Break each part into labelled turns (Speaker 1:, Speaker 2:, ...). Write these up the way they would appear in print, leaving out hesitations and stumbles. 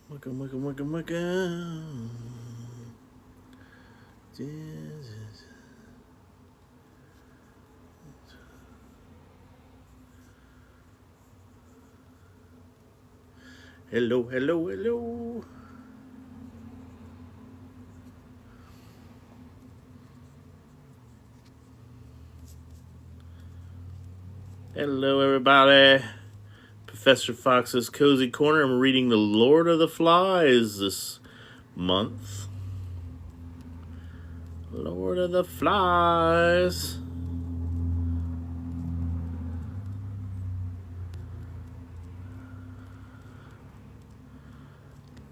Speaker 1: Welcome. Hello. Hello, everybody. Professor Fox's Cozy Corner. I'm reading The Lord of the Flies this month. Lord of the Flies.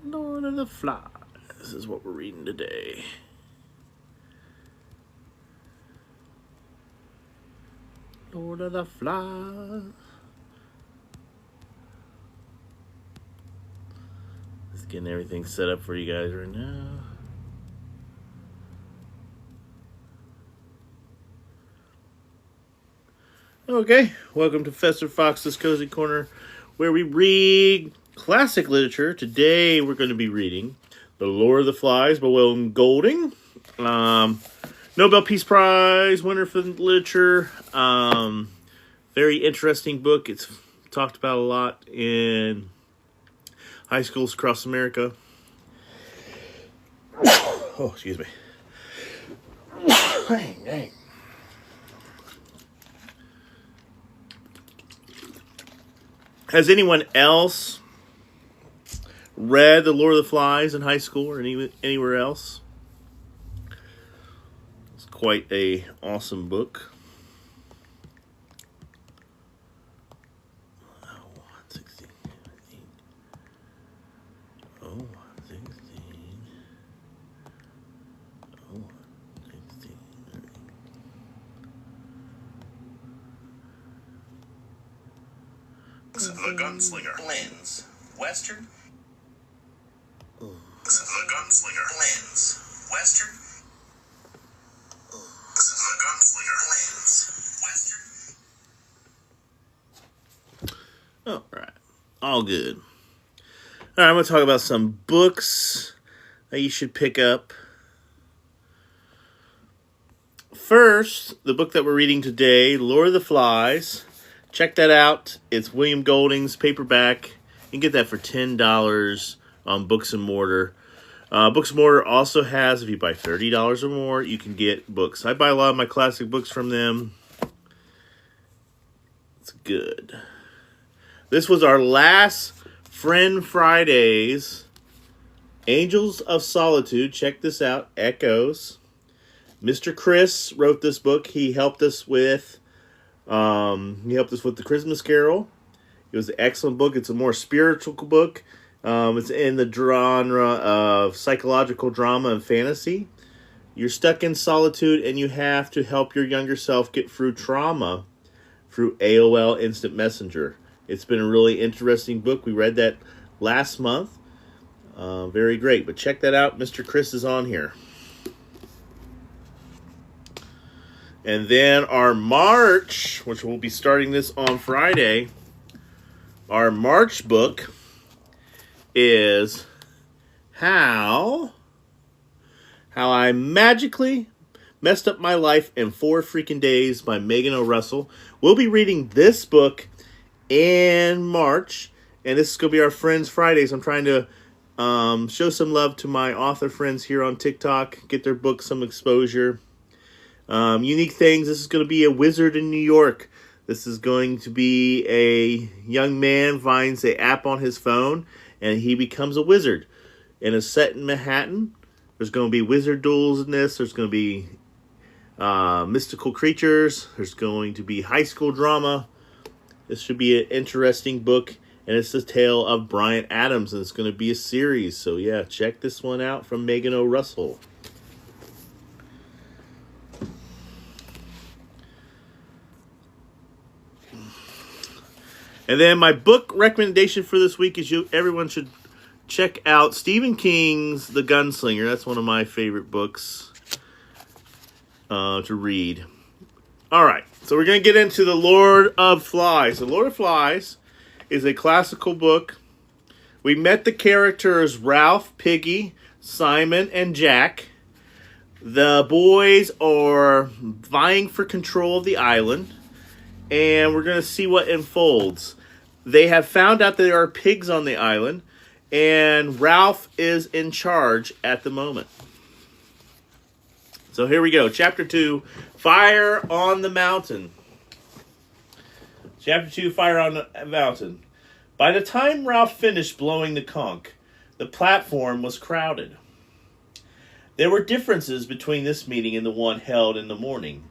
Speaker 1: Lord of the Flies. This is what we're reading today. Lord of the Flies. Just getting everything set up for you guys right now. Okay, welcome to Professor Fox's Cozy Corner, where we read classic literature. Today we're going to be reading The Lord of the Flies by William Golding. Nobel Peace Prize winner for literature. Very interesting book. It's talked about a lot in high schools across America. Oh, excuse me. Dang. Has anyone else read The Lord of the Flies in high school or anywhere else? It's quite a awesome book.
Speaker 2: The Gunslinger blends Western. The Gunslinger blends Western. The Gunslinger blends Western.
Speaker 1: All right. All good. All right, I'm going to talk about some books that you should pick up. First, the book that we're reading today, Lord of the Flies. Check that out. It's William Golding's paperback. You can get that for $10 on Books and Mortar. Books and Mortar also has, if you buy $30 or more, you can get books. I buy a lot of my classic books from them. It's good. This was our last Friend Fridays. Angels of Solitude. Check this out. Echoes. Mr. Chris wrote this book. He helped us with the Christmas Carol. It was an excellent book. It's a more spiritual book. It's in the genre of psychological drama and fantasy. You're stuck in solitude and you have to help your younger self get through trauma through AOL Instant Messenger. It's been a really interesting book. We read that last month. Very great. But check that out. Mr. Chris is on here. And then our March, which we'll be starting this on Friday, our March book is How I Magically Messed Up My Life in 4 Freaking Days by Megan O. Russell. We'll be reading this book in March, and this is going to be our Friends Fridays. I'm trying to show some love to my author friends here on TikTok, get their books some exposure. Unique things. This is going to be a wizard in New York. This is going to be a young man finds an app on his phone and he becomes a wizard. And it's set in Manhattan. There's going to be wizard duels in this. There's going to be mystical creatures. There's going to be high school drama. This should be an interesting book. And it's the tale of Bryan Adams. And it's going to be a series. So yeah, check this one out from Megan O. Russell. And then my book recommendation for this week is everyone should check out Stephen King's The Gunslinger. That's one of my favorite books to read. All right, so we're going to get into The Lord of Flies. The Lord of Flies is a classical book We met the characters Ralph, Piggy, Simon, and Jack. The boys are vying for control of the island, and we're going to see what unfolds. They have found out that there are pigs on the island, and Ralph is in charge at the moment. So here we go. Chapter 2, Fire on the Mountain. Chapter 2, Fire on the Mountain. By the time Ralph finished blowing the conch, the platform was crowded. There were differences between this meeting and the one held in the morning.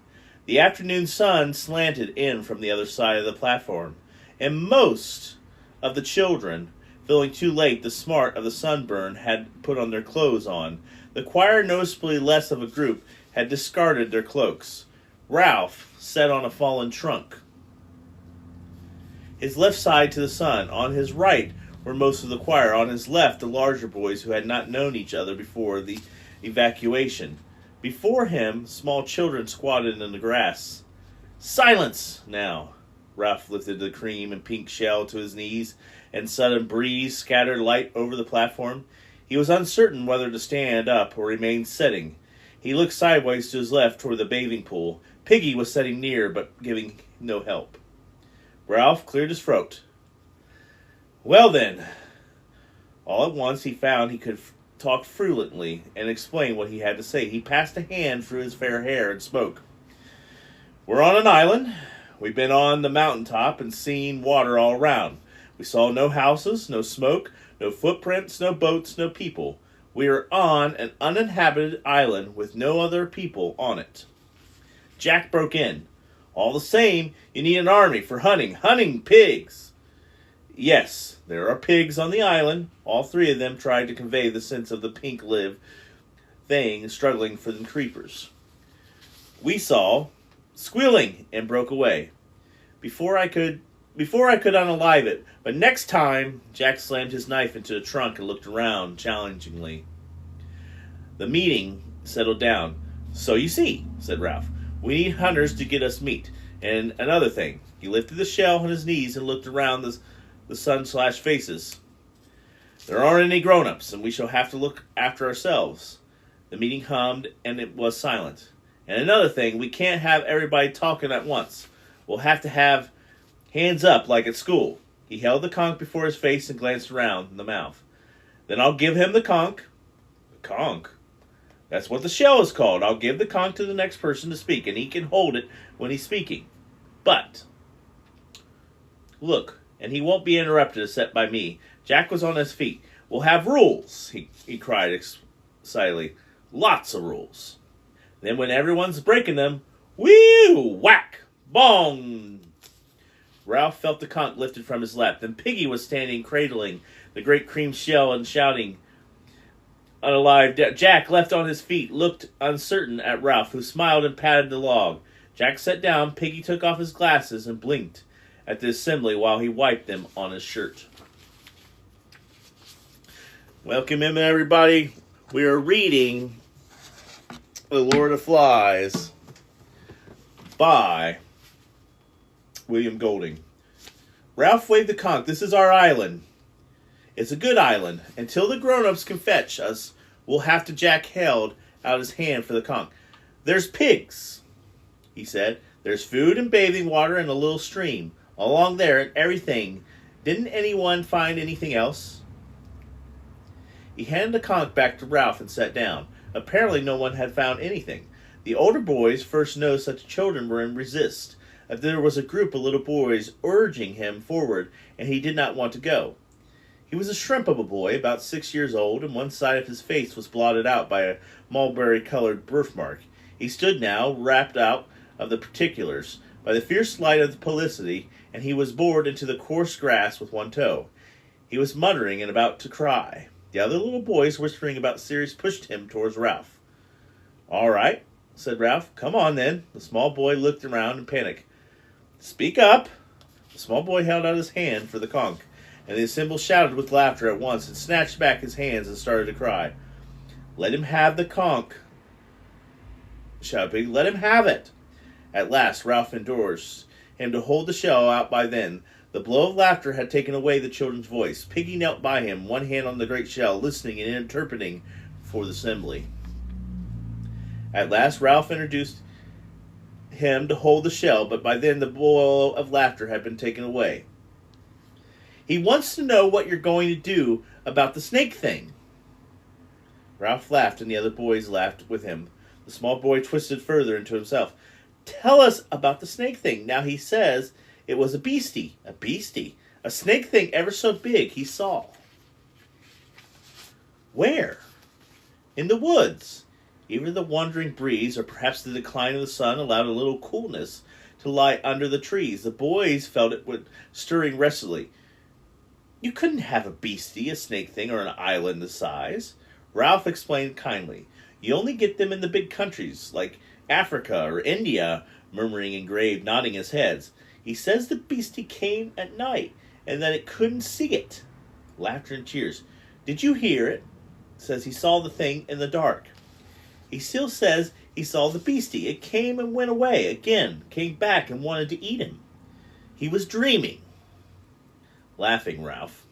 Speaker 1: The afternoon sun slanted in from the other side of the platform, and most of the children, feeling too late the smart of the sunburn, had put on their clothes on. The choir, noticeably less of a group, had discarded their cloaks. Ralph sat on a fallen trunk, his left side to the sun. On his right were most of the choir. On his left, the larger boys who had not known each other before the evacuation. Before him, small children squatted in the grass. Silence now! Ralph lifted the cream and pink shell to his knees, and sudden breeze scattered light over the platform. He was uncertain whether to stand up or remain sitting. He looked sideways to his left toward the bathing pool. Piggy was sitting near, but giving no help. Ralph cleared his throat. Well then. All at once he found he could talk fluently and explain what he had to say. He passed a hand through his fair hair and spoke. We're on an island. We've been on the mountaintop and seen water all around. We saw no houses, no smoke, no footprints, no boats, no people. We are on an uninhabited island with no other people on it. Jack broke in. All the same, you need an army for hunting pigs. Yes, there are pigs on the island. All three of them tried to convey the sense of the pink live thing struggling for the creepers. We saw squealing and broke away before I could unalive it. But next time, Jack slammed his knife into the trunk and looked around challengingly. The meeting settled down. So you see, said Ralph, we need hunters to get us meat. And another thing, he lifted the shell on his knees and looked around the sun/faces. There aren't any grown-ups, and we shall have to look after ourselves. The meeting hummed, and it was silent. And another thing, we can't have everybody talking at once. We'll have to have hands up like at school. He held the conch before his face and glanced around the mouth. Then I'll give him the conch. The conch? That's what the shell is called. I'll give the conch to the next person to speak, and he can hold it when he's speaking. But, look, and he won't be interrupted except by me. Jack was on his feet. We'll have rules, he cried excitedly. Lots of rules. Then when everyone's breaking them, whee! Whack! Bong! Ralph felt the conch lifted from his lap. Then Piggy was standing cradling the great cream shell and shouting, unalive. Jack, left on his feet, looked uncertain at Ralph, who smiled and patted the log. Jack sat down. Piggy took off his glasses and blinked at the assembly while he wiped them on his shirt. Welcome in, everybody. We are reading The Lord of Flies by William Golding. Ralph waved the conch. This is our island. It's a good island. Until the grown-ups can fetch us, we'll have to. Jack held out his hand for the conch. There's pigs, he said. There's food and bathing water and a little stream along there and everything. Didn't anyone find anything else? He handed the conch back to Ralph and sat down. Apparently no one had found anything. The older boys first noticed that the children were in resist. That there was a group of little boys urging him forward, and he did not want to go. He was a shrimp of a boy, about 6 years old, and one side of his face was blotted out by a mulberry-colored birthmark. He stood now, wrapped out of the particulars by the fierce light of the publicity, and he was bored into the coarse grass with one toe. He was muttering and about to cry. The other little boys, whispering about Sirius, pushed him towards Ralph. All right, said Ralph. Come on, then. The small boy looked around in panic. Speak up. The small boy held out his hand for the conch, and the assembly shouted with laughter at once and snatched back his hands and started to cry. Let him have the conch, shouted Piggy. Let him have it. At last, Ralph endorsed him to hold the shell out by then. The blow of laughter had taken away the children's voice. Piggy knelt by him, one hand on the great shell, listening and interpreting for the assembly. At last Ralph introduced him to hold the shell, but by then the blow of laughter had been taken away. He wants to know what you're going to do about the snake thing. Ralph laughed, and the other boys laughed with him. The small boy twisted further into himself. Tell us about the snake thing. Now he says it was a beastie. A beastie? A snake thing ever so big he saw. Where? In the woods. Either the wandering breeze or perhaps the decline of the sun allowed a little coolness to lie under the trees. The boys felt it stirring restlessly. You couldn't have a beastie, a snake thing, or an island the size. Ralph explained kindly. You only get them in the big countries, like Africa or India, murmuring and Grave, nodding his heads. He says the beastie came at night, and that it couldn't see it. Laughter and cheers. Did you hear it? Says he saw the thing in the dark. He still says he saw the beastie. It came and went away again, came back and wanted to eat him. He was dreaming. Laughing, Ralph.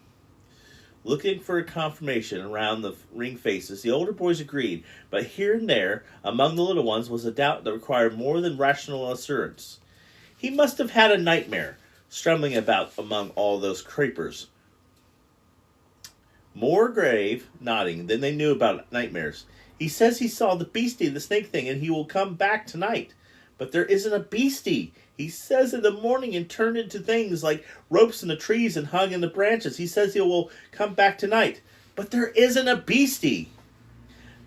Speaker 1: Looking for a confirmation around the ring faces, the older boys agreed, but here and there, among the little ones, was a doubt that required more than rational assurance. He must have had a nightmare, stumbling about among all those creepers. More grave, nodding, than they knew about nightmares. He says he saw the beastie, the snake thing, and he will come back tonight. But there isn't a beastie. He says in the morning and turned into things like ropes in the trees and hung in the branches. He says he will come back tonight. But there isn't a beastie.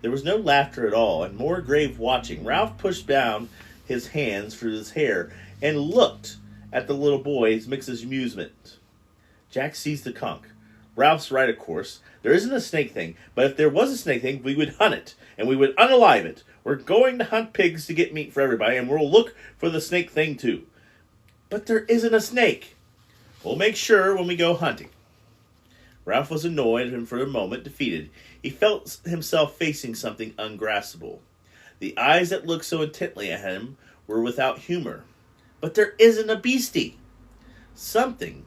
Speaker 1: There was no laughter at all, and more grave watching. Ralph pushed down his hands through his hair and looked at the little boys, mixed his amusement. Jack seized the conch. Ralph's right, of course. There isn't a snake thing, but if there was a snake thing, we would hunt it, and we would unalive it. We're going to hunt pigs to get meat for everybody, and we'll look for the snake thing too. But there isn't a snake. We'll make sure when we go hunting. Ralph was annoyed and for a moment defeated. He felt himself facing something ungraspable. The eyes that looked so intently at him were without humor. But there isn't a beastie. Something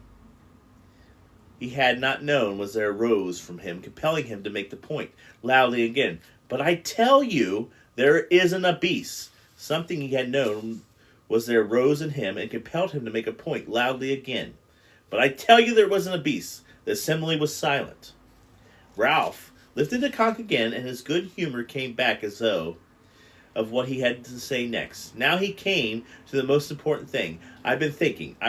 Speaker 1: he had not known was there arose from him, compelling him to make the point loudly again. But I tell you, there isn't a beast. Something he had known was there rose in him and compelled him to make a point loudly again. But I tell you, there wasn't a beast. The assembly was silent. Ralph lifted the conch again, and his good humor came back as though of what he had to say next. Now he came to the most important thing. I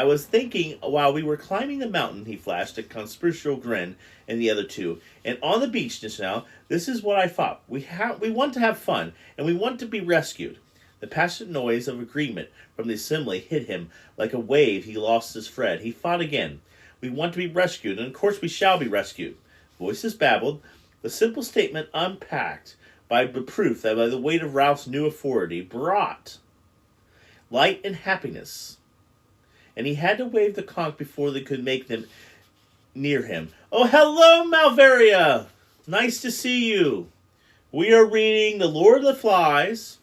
Speaker 1: was thinking while we were climbing the mountain, he flashed a conspiratorial grin and the other two. And on the beach just now, this is what I thought. We want to have fun, and we want to be rescued. The passionate noise of agreement from the assembly hit him like a wave. He lost his thread. He fought again. We want to be rescued, and of course we shall be rescued. Voices babbled. The simple statement unpacked by the proof that by the weight of Ralph's new authority brought light and happiness. And he had to wave the conch before they could make them near him. Oh, hello, Malvaria! Nice to see you. We are reading The Lord of the Flies.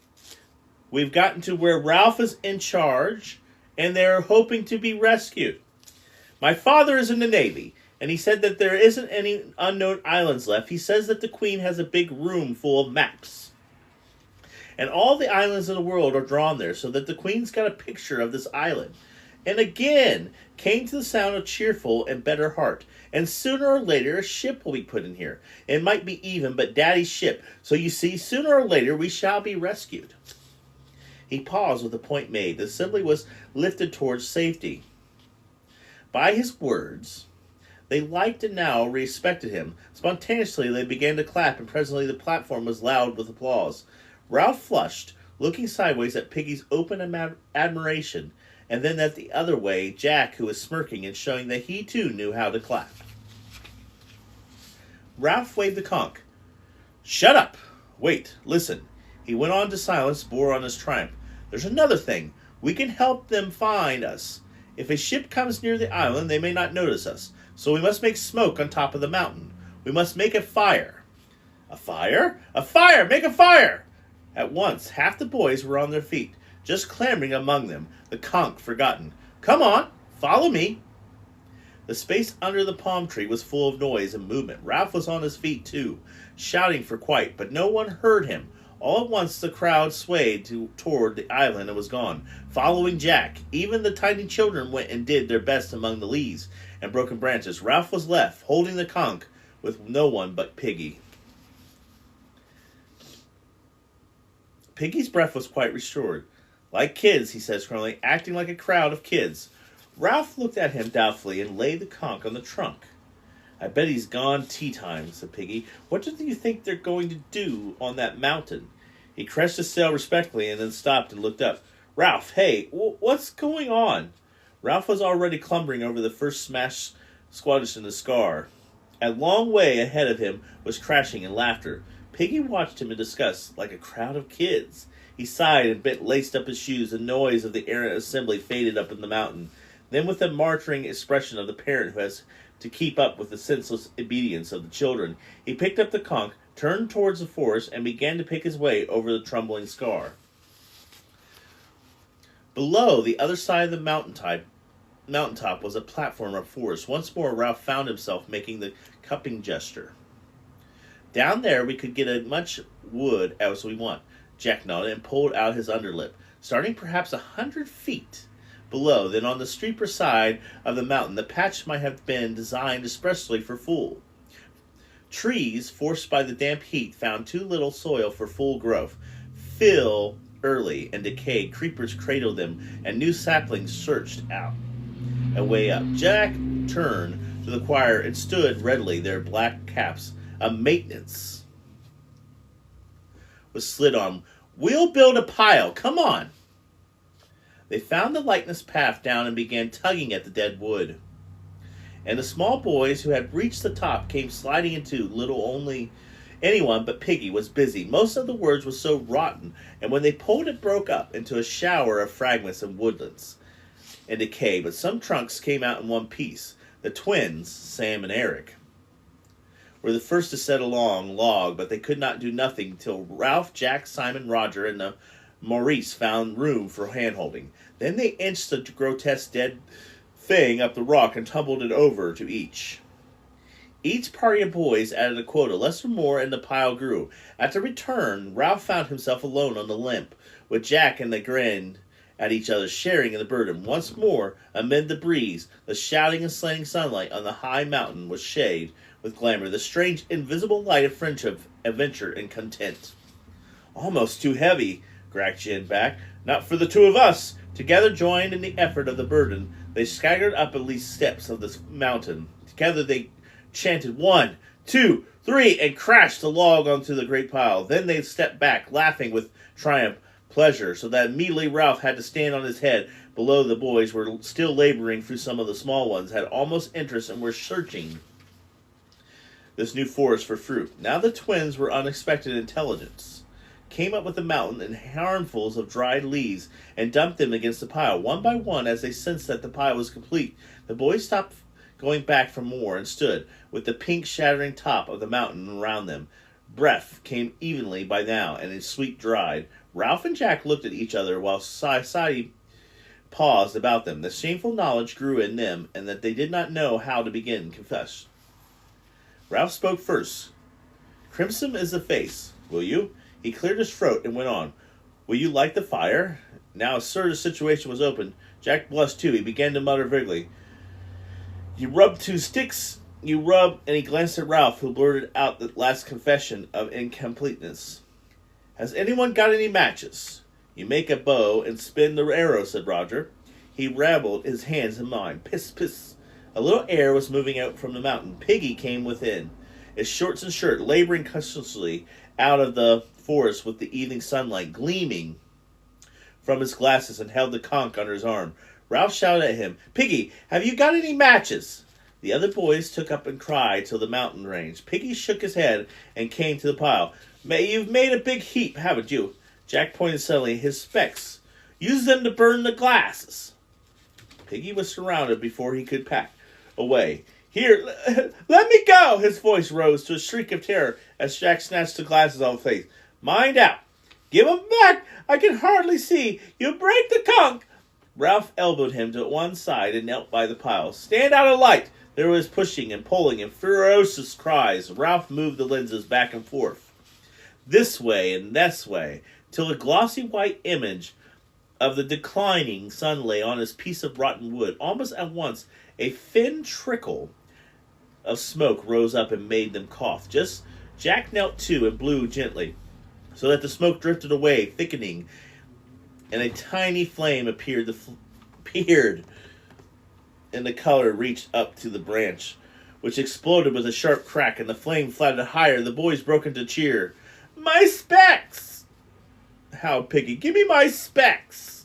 Speaker 1: We've gotten to where Ralph is in charge, and they're hoping to be rescued. My father is in the Navy, and he said that there isn't any unknown islands left. He says that the Queen has a big room full of maps. And all the islands in the world are drawn there, so that the Queen's got a picture of this island. And again came to the sound of cheerful and better heart. And sooner or later a ship will be put in here. It might be even, but Daddy's ship. So you see, sooner or later we shall be rescued. He paused with the point made. The assembly was lifted towards safety. By his words, they liked and now respected him. Spontaneously they began to clap, and presently the platform was loud with applause. Ralph flushed, looking sideways at Piggy's open admiration, and then at the other way, Jack, who was smirking and showing that he too knew how to clap. Ralph waved the conch. Shut up! Wait, listen. He went on to silence, bore on his triumph. There's another thing. We can help them find us. If a ship comes near the island, they may not notice us. So we must make smoke on top of the mountain. We must make a fire. A fire? A fire! Make a fire! At once, half the boys were on their feet, just clambering among them, the conch forgotten. Come on, follow me. The space under the palm tree was full of noise and movement. Ralph was on his feet too, shouting for quiet, but no one heard him. All at once the crowd swayed toward the island and was gone, following Jack. Even the tiny children went and did their best among the leaves and broken branches. Ralph was left, holding the conch, with no one but Piggy. Piggy's breath was quite restored. Like kids, he said scrawlily, acting like a crowd of kids. Ralph looked at him doubtfully and laid the conch on the trunk. I bet he's gone tea time, said Piggy. What do you think they're going to do on that mountain? He crushed his sail respectfully and then stopped and looked up. Ralph, hey, what's going on? Ralph was already clumbering over the first smash squash in the scar. A long way ahead of him was crashing and laughter. Piggy watched him in disgust, like a crowd of kids. He sighed and laced up his shoes. The noise of the errant assembly faded up in the mountain. Then, with the martyring expression of the parent who has to keep up with the senseless obedience of the children, he picked up the conch, turned towards the forest, and began to pick his way over the trembling scar. Below, the other side of the mountaintop was a platform of forest. Once more, Ralph found himself making the cupping gesture. Down there, we could get as much wood as we want. Jack nodded and pulled out his underlip, starting perhaps 100 feet below. Then on the steeper side of the mountain, the patch might have been designed expressly for fool. Trees, forced by the damp heat, found too little soil for full growth. Fill early and decayed, creepers cradled them, and new saplings searched out and way up. Jack turned to the choir and stood readily, their black caps a maintenance was slid on. We'll build a pile. Come on. They found the likeness path down and began tugging at the dead wood. And the small boys who had reached the top came sliding into little only anyone but Piggy was busy. Most of the words were so rotten, and when they pulled it broke up into a shower of fragments and woodlands and decay, but some trunks came out in one piece. The twins, Sam and Eric, were the first to set a log, but they could not do nothing till Ralph, Jack, Simon, Roger, and Maurice found room for hand-holding. Then they inched the grotesque dead thing up the rock and tumbled it over to each. Each party of boys added a quota, less or more, and the pile grew. At the return, Ralph found himself alone on the limp, with Jack and they grinned at each other, sharing in the burden. Once more, amid the breeze, the shouting and slanting sunlight on the high mountain was shaded with glamour, the strange, invisible light of friendship, adventure, and content. Almost too heavy, cracked Jin back. Not for the two of us. Together, joined in the effort of the burden, they staggered up the least steps of the mountain. Together they chanted 1, 2, 3, and crashed the log onto the great pile. Then they stepped back, laughing with triumph, pleasure, so that immediately Ralph had to stand on his head. Below, the boys were still laboring through some of the small ones, had almost interest, and were searching this new forest for fruit. Now the twins were unexpected intelligence. Came up with the mountain in handfuls of dried leaves and dumped them against the pile. One by one, as they sensed that the pile was complete, the boys stopped going back for more and stood with the pink shattering top of the mountain around them. Breath came evenly by now, and his sweet dried. Ralph and Jack looked at each other while society paused about them. The shameful knowledge grew in them, and that they did not know how to begin confess. Ralph spoke first. Crimson is the face. Will you? He cleared his throat and went on. Will you light the fire? Now, sir, the situation was open. Jack blushed too. He began to mutter vaguely. You rub 2 sticks. You rub. And he glanced at Ralph, who blurted out the last confession of incompleteness. Has anyone got any matches? You make a bow and spin the arrow, said Roger. He rabbled his hands in mine. Piss, piss. A little air was moving out from the mountain. Piggy came within, his shorts and shirt, laboring cautiously out of the forest with the evening sunlight gleaming from his glasses, and held the conch under his arm. Ralph shouted at him, Piggy, have you got any matches? The other boys took up and cried till the mountain range. Piggy shook his head and came to the pile. You've made a big heap, haven't you? Jack pointed suddenly. His specs. Use them to burn the glasses. Piggy was surrounded before he could pack away. Here, let me go! His voice rose to a shriek of terror as Jack snatched the glasses off his face. Mind out! Give 'em back! I can hardly see! You break the conch! Ralph elbowed him to one side and knelt by the pile. Stand out of light! There was pushing and pulling and ferocious cries. Ralph moved the lenses back and forth, this way and this way, till a glossy white image of the declining sun lay on his piece of rotten wood. Almost at once, a thin trickle of smoke rose up and made them cough. Just Jack knelt too and blew gently, so that the smoke drifted away, thickening, and a tiny flame appeared, and the color reached up to the branch, which exploded with a sharp crack, and the flame flattened higher. The boys broke into cheer. "My specs!" howled Piggy. "Give me my specs!"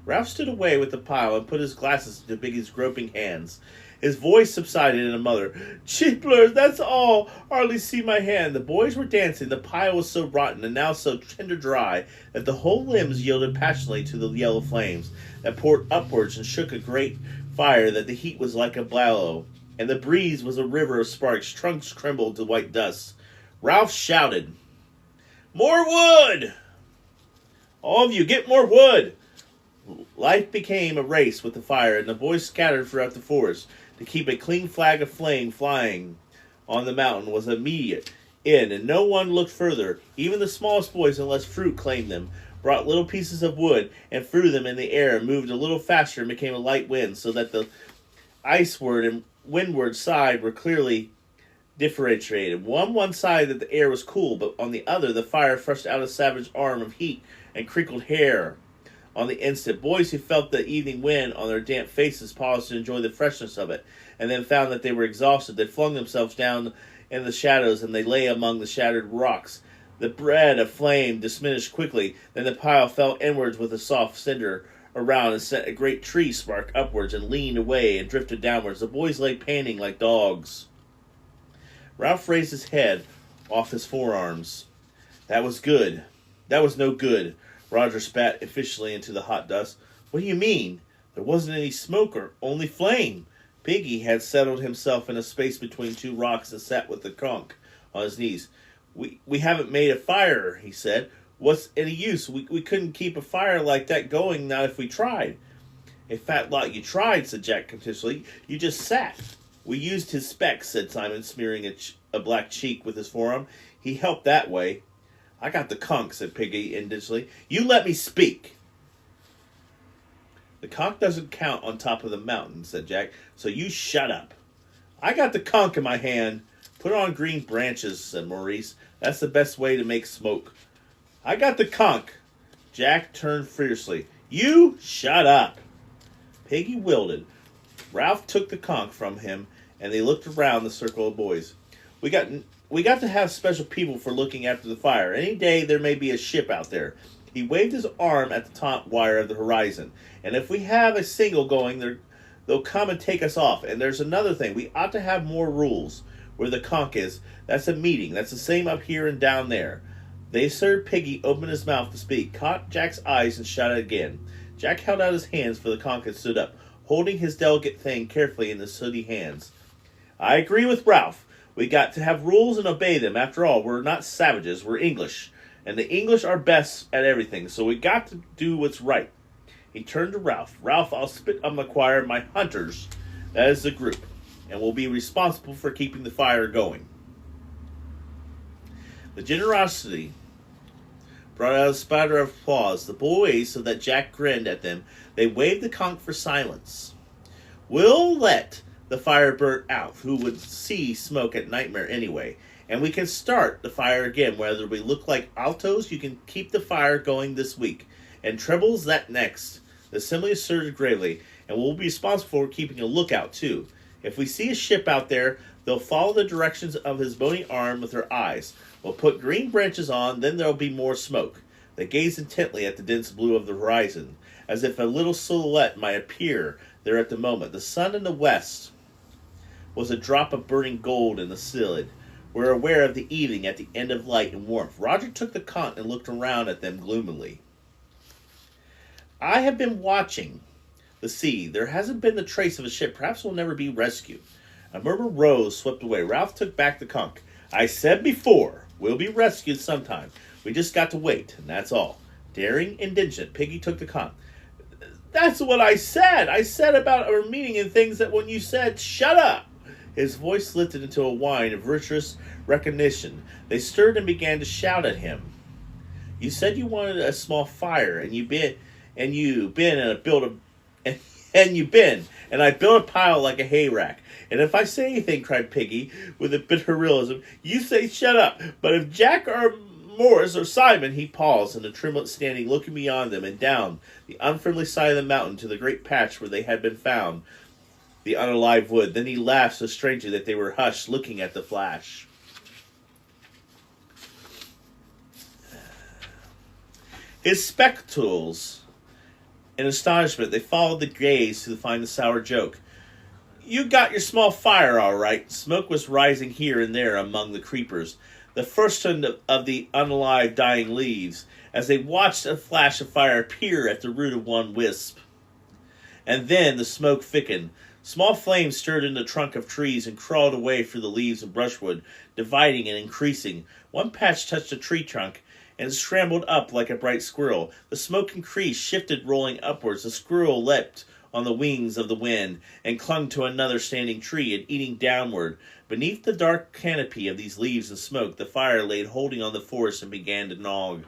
Speaker 1: Ralph stood away with the pile and put his glasses into Piggy's groping hands. His voice subsided in a mutter. "Cheaplers, that's all. Hardly see my hand." The boys were dancing. The pile was so rotten and now so tender dry that the whole limbs yielded passionately to the yellow flames that poured upwards and shook a great fire, that the heat was like a blow, and the breeze was a river of sparks. Trunks trembled to white dust. Ralph shouted, "More wood! All of you, get more wood!" Life became a race with the fire, and the boys scattered throughout the forest. To keep a clean flag of flame flying on the mountain was immediate end, and no one looked further. Even the smallest boys, unless fruit claimed them, brought little pieces of wood and threw them in the air, and moved a little faster and became a light wind, so that the iceward and windward side were clearly differentiated. On one side that the air was cool, but on the other the fire thrust out a savage arm of heat and crinkled hair. On the instant, boys who felt the evening wind on their damp faces paused to enjoy the freshness of it, and then found that they were exhausted. They flung themselves down in the shadows, and they lay among the shattered rocks. The bread of flame diminished quickly, then the pile fell inwards with a soft cinder around and sent a great tree spark upwards and leaned away and drifted downwards. The boys lay panting like dogs. Ralph raised his head off his forearms. "That was good. That was no good." Roger spat officially into the hot dust. "What do you mean? There wasn't any smoke or only flame." Piggy had settled himself in a space between two rocks and sat with the conch on his knees. We haven't made a fire," he said. "What's any use? We couldn't keep a fire like that going, not if we tried." "A fat lot you tried," said Jack contemptuously. "You just sat." "We used his specs," said Simon, smearing a black cheek with his forearm. "He helped that way." "I got the conch," said Piggy indignantly. "You let me speak." "The conch doesn't count on top of the mountain," said Jack, "so you shut up." "I got the conch in my hand." "Put on green branches," said Maurice. "That's the best way to make smoke." "I got the conch." Jack turned fiercely. "You shut up." Piggy wilted. Ralph took the conch from him, and they looked around the circle of boys. We got to have special people for looking after the fire. Any day there may be a ship out there." He waved his arm at the top wire of the horizon. "And if we have a signal going, they'll come and take us off. And there's another thing. We ought to have more rules. Where the conch is, that's a meeting. That's the same up here and down there." They heard Piggy open his mouth to speak, caught Jack's eyes, and shouted again. Jack held out his hands for the conch and stood up, holding his delicate thing carefully in his sooty hands. "I agree with Ralph. We got to have rules and obey them. After all, we're not savages, we're English. And the English are best at everything, so we got to do what's right." He turned to Ralph. "Ralph, I'll spit on the choir, my hunters. That is the group, and will be responsible for keeping the fire going." The generosity brought out a spatter of applause. The boys, so that Jack grinned at them, they waved the conch for silence. "We'll let the fire burn out. Who would see smoke at Nightmare anyway? And we can start the fire again. Whether we look like altos, you can keep the fire going this week. And trebles that next." The assembly asserted gravely. "And we'll be responsible for keeping a lookout, too. If we see a ship out there, they'll follow the directions of his bony arm with their eyes. We'll put green branches on, then there'll be more smoke." They gazed intently at the dense blue of the horizon, as if a little silhouette might appear there at the moment. The sun in the west was a drop of burning gold in the silid. Were aware of the evening at the end of light and warmth. Roger took the conch and looked around at them gloomily. "I have been watching the sea. There hasn't been the trace of a ship. Perhaps we'll never be rescued." A murmur rose, swept away. Ralph took back the conch. "I said before, we'll be rescued sometime. We just got to wait, and that's all." Daring, indignant, Piggy took the conch. That's what I said. I said about our meeting and things that when you said, shut up. His voice lifted into a whine of virtuous recognition. They stirred and began to shout at him. You said you wanted a small fire, and you've been, and I built a pile like a hay rack. And if I say anything, cried Piggy, with a bitter realism, you say shut up. But if Jack or Morris or Simon, he paused, and the trimlet standing looking beyond them and down the unfriendly side of the mountain to the great patch where they had been found, the unalive wood. Then he laughed so strangely that they were hushed, looking at the flash. His spectacles, in astonishment, they followed the gaze to find the sour joke. You got your small fire, all right. Smoke was rising here and there among the creepers, the first of the unalive dying leaves, as they watched a flash of fire appear at the root of one wisp. And then the smoke thickened. Small flames stirred in the trunk of trees and crawled away through the leaves and brushwood, dividing and increasing. One patch touched a tree trunk and scrambled up like a bright squirrel. The smoke increased, shifted, rolling upwards. The squirrel leapt on the wings of the wind and clung to another standing tree and eating downward. Beneath the dark canopy of these leaves and smoke, the fire laid holding on the forest and began to gnaw.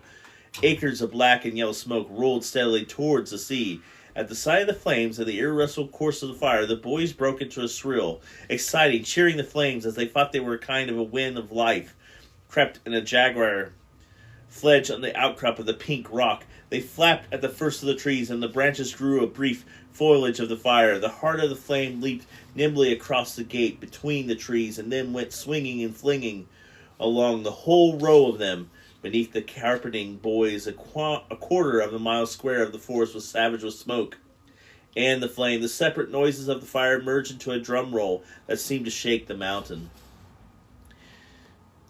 Speaker 1: Acres of black and yellow smoke rolled steadily towards the sea. At the sight of the flames and the irreversible course of the fire, the boys broke into a shrill, exciting, cheering the flames as they thought they were a kind of a wind of life, crept in a jaguar fledged on the outcrop of the pink rock. They flapped at the first of the trees, and the branches grew a brief foliage of the fire. The heart of the flame leaped nimbly across the gate between the trees, and then went swinging and flinging along the whole row of them. Beneath the carpeting, boys, a quarter of a mile square of the forest was savage with smoke and the flame. The separate noises of the fire merged into a drum roll that seemed to shake the mountain.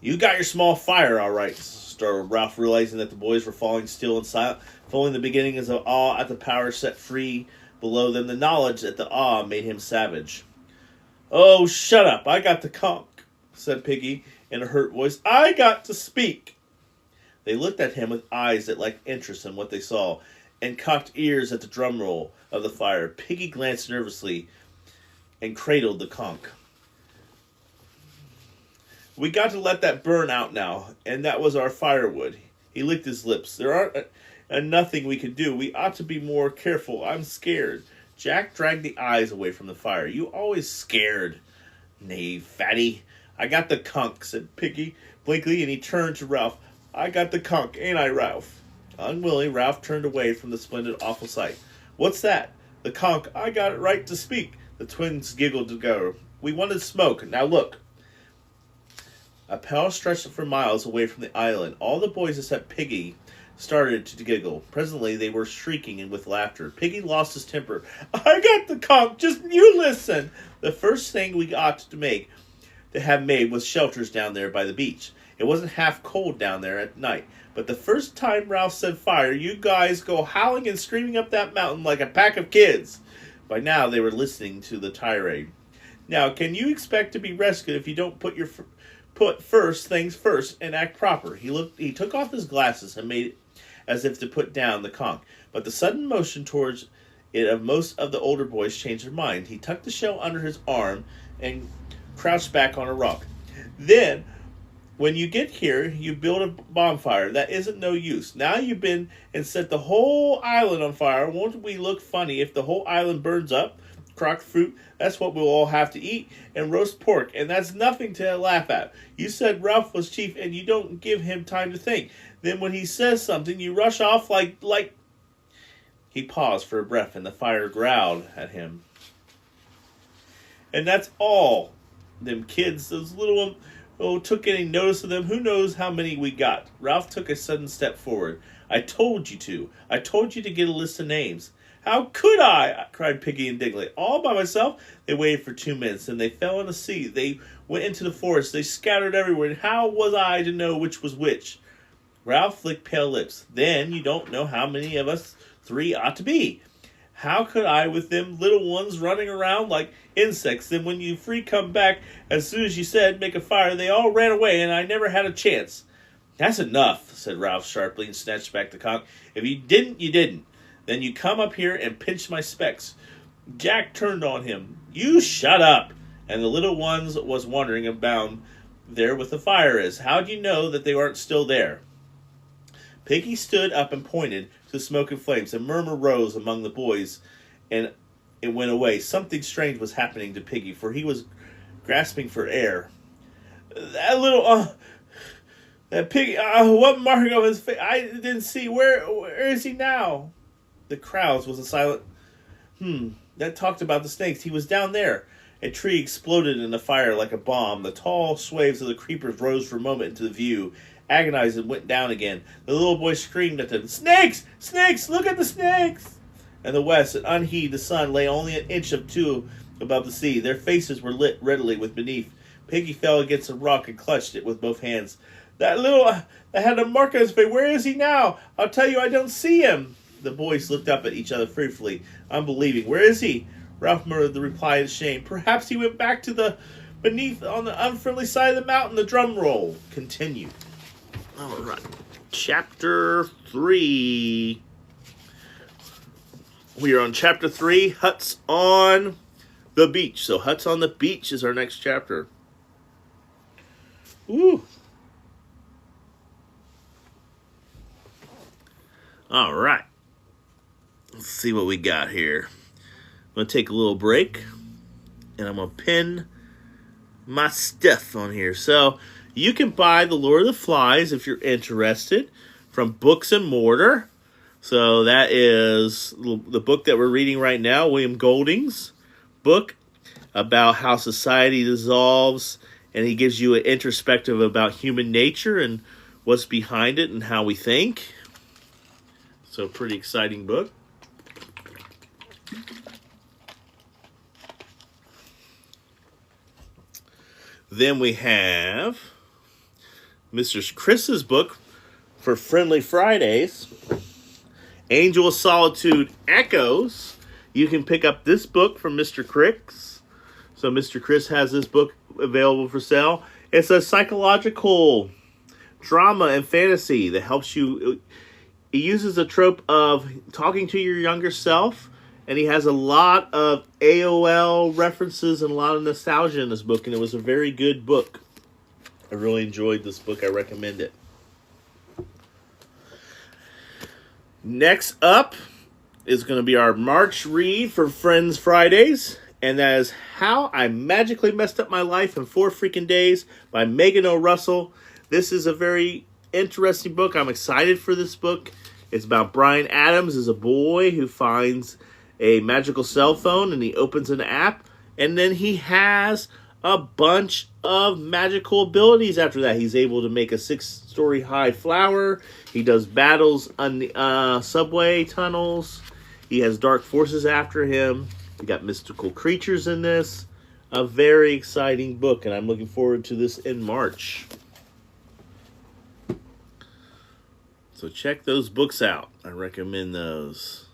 Speaker 1: You got your small fire, all right, startled Ralph, realizing that the boys were falling still and silent, following the beginnings of awe at the power set free below them. The knowledge that the awe made him savage. Oh, shut up. I got to conk, said Piggy in a hurt voice. I got to speak. They looked at him with eyes that lacked interest in what they saw, and cocked ears at the drum roll of the fire. Piggy glanced nervously and cradled the conch. We got to let that burn out now, and that was our firewood. He licked his lips. There aren't nothing we can do. We ought to be more careful. I'm scared. Jack dragged the eyes away from the fire. You always scared, knave, fatty. I got the conch, said Piggy blankly, and he turned to Ralph. I got the conch, ain't I, Ralph? Unwillingly, Ralph turned away from the splendid, awful sight. What's that? The conch. I got it right to speak. The twins giggled together. We wanted smoke. Now look. A pail stretched for miles away from the island. All the boys except Piggy started to giggle. Presently, they were shrieking with laughter. Piggy lost his temper. I got the conch. Just you listen. The first thing we ought to have made was shelters down there by the beach. It wasn't half cold down there at night. But the first time Ralph said fire, you guys go howling and screaming up that mountain like a pack of kids. By now, they were listening to the tirade. Now, can you expect to be rescued if you don't put first things first and act proper? He took off his glasses and made it as if to put down the conch. But the sudden motion towards it of most of the older boys changed their mind. He tucked the shell under his arm and crouched back on a rock. Then, when you get here, you build a bonfire. That isn't no use. Now you've been and set the whole island on fire. Won't we look funny if the whole island burns up? Crocked fruit, that's what we'll all have to eat. And roast pork, and that's nothing to laugh at. You said Ralph was chief, and you don't give him time to think. Then when he says something, you rush off like... He paused for a breath, and the fire growled at him. And that's all. Them kids, those little... took any notice of them. Who knows how many we got? Ralph took a sudden step forward. I told you to. I told you to get a list of names. How could I? Cried Piggy indignantly. All by myself? They waited for 2 minutes, and they fell in the sea. They went into the forest. They scattered everywhere. And how was I to know which was which? Ralph licked pale lips. Then you don't know how many of us 3 ought to be. How could I with them little ones running around like insects? Then when you 3 come back, as soon as you said make a fire, they all ran away and I never had a chance. That's enough, said Ralph sharply and snatched back the conch. If you didn't, you didn't. Then you come up here and pinch my specs. Jack turned on him. You shut up. And the little ones was wondering about there with the fire is. How'd you know that they aren't still there? Piggy stood up and pointed to the smoke and flames. A murmur rose among the boys, and it went away. Something strange was happening to Piggy, for he was grasping for air. That Piggy, what mark on his face? I didn't see. Where is he now? The crowds was a silent, that talked about the snakes. He was down there. A tree exploded in the fire like a bomb. The tall swaths of the creepers rose for a moment into the view, agonized, and went down again. The little boy screamed at them, "Snakes! Snakes! Look at the snakes!" In the west, an unheeded, the sun lay only an inch or two above the sea. Their faces were lit readily with beneath. Piggy fell against a rock and clutched it with both hands. That had a mark on his face. Where is he now? I'll tell you, I don't see him. The boys looked up at each other fearfully, unbelieving. Where is he? Ralph murmured the reply in shame. Perhaps he went back to the beneath on the unfriendly side of the mountain. The drum roll continued. All right. Chapter 3. We are on chapter 3, Huts on the Beach. So Huts on the Beach is our next chapter. Woo. All right. Let's see what we got here. I'm going to take a little break, and I'm going to pin my stuff on here. So you can buy The Lord of the Flies if you're interested from Books and Mortar. So that is the book that we're reading right now, William Golding's book about how society dissolves, and he gives you an introspective about human nature and what's behind it and how we think. So pretty exciting book. Then we have Mr. Chris's book for Friendly Fridays, Angel of Solitude Echoes. You can pick up this book from Mr. Chris. So Mr. Chris has this book available for sale. It's a psychological drama and fantasy that helps you. It uses a trope of talking to your younger self, and he has a lot of AOL references and a lot of nostalgia in this book, and it was a very good book. I really enjoyed this book. I recommend it. Next up is going to be our March read for Friends Fridays, and that is How I Magically Messed Up My Life in 4 Freaking Days by Megan O. Russell. This is a very interesting book. I'm excited for this book. It's about Brian Adams as a boy who finds a magical cell phone, and he opens an app, and then he has a bunch of magical abilities after that. He's able to make a 6-story high flower. He does battles on the subway tunnels. He has dark forces after him. We got mystical creatures in this. A very exciting book, and I'm looking forward to this in March. So check those books out. I recommend those.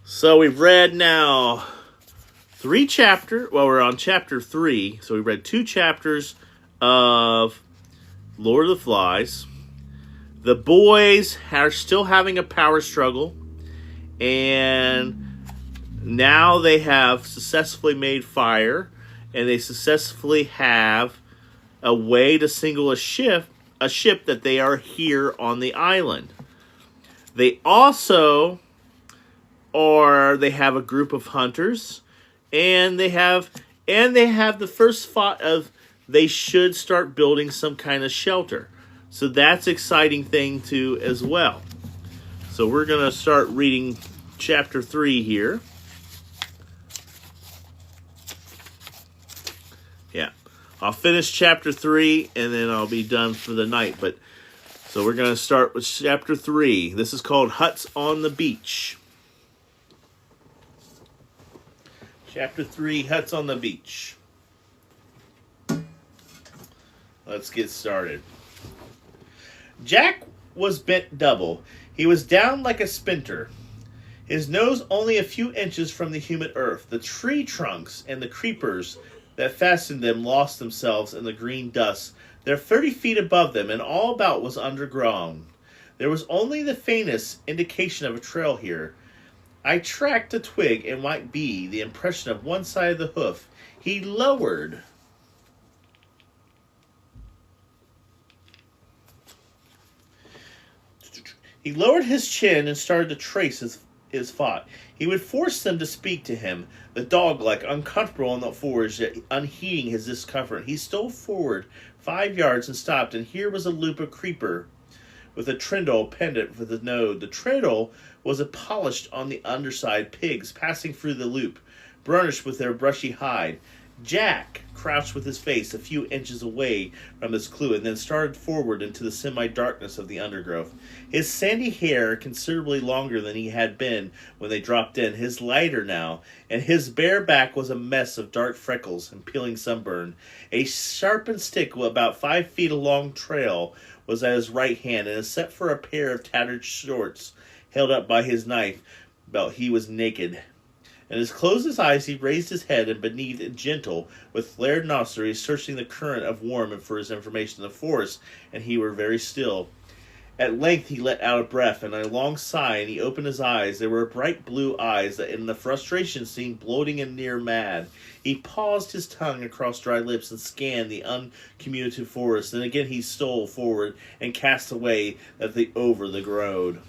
Speaker 1: So we've read now 3 chapters. Well, we're on chapter 3. So we read 2 chapters of Lord of the Flies. The boys are still having a power struggle. And now they have successfully made fire. And they successfully have a way to single a ship that they are here on the island. They also... or they have a group of hunters, and they have the first thought of they should start building some kind of shelter. So that's exciting thing too as well. So we're going to start reading chapter 3 here. Yeah. I'll finish chapter 3 and then I'll be done for the night. But so we're going to start with chapter 3. This is called Huts on the Beach. Chapter 3, Huts on the Beach. Let's get started. Jack was bent double. He was down like a splinter. His nose only a few inches from the humid earth. The tree trunks and the creepers that fastened them lost themselves in the green dust. They're 30 feet above them, and all about was underground. There was only the faintest indication of a trail here. I tracked a twig and might be the impression of one side of the hoof. He lowered. He lowered his chin and started to trace his thought. He would force them to speak to him, the dog-like, uncomfortable on the forage, yet unheeding his discomfort. He stole forward 5 yards and stopped, and here was a loop of creeper with a trindle pendant for the node. The trindle was polished on the underside, pigs passing through the loop, burnished with their brushy hide. Jack crouched with his face a few inches away from his clue and then started forward into the semi-darkness of the undergrowth. His sandy hair, considerably longer than he had been when they dropped in, his lighter now, and his bare back was a mess of dark freckles and peeling sunburn. A sharpened stick with about 5 feet along trail was at his right hand, and except for a pair of tattered shorts held up by his knife belt, he was naked. And as closed his eyes, he raised his head, and beneath it, gentle, with flared nostrils, searching the current of warmth for his information in the forest, and he were very still. At length he let out a breath and a long sigh, and he opened his eyes. They were bright blue eyes that in the frustration seemed bloating and near mad. He paused his tongue across dry lips and scanned the uncommunicative forest. Then again he stole forward and cast away over the road.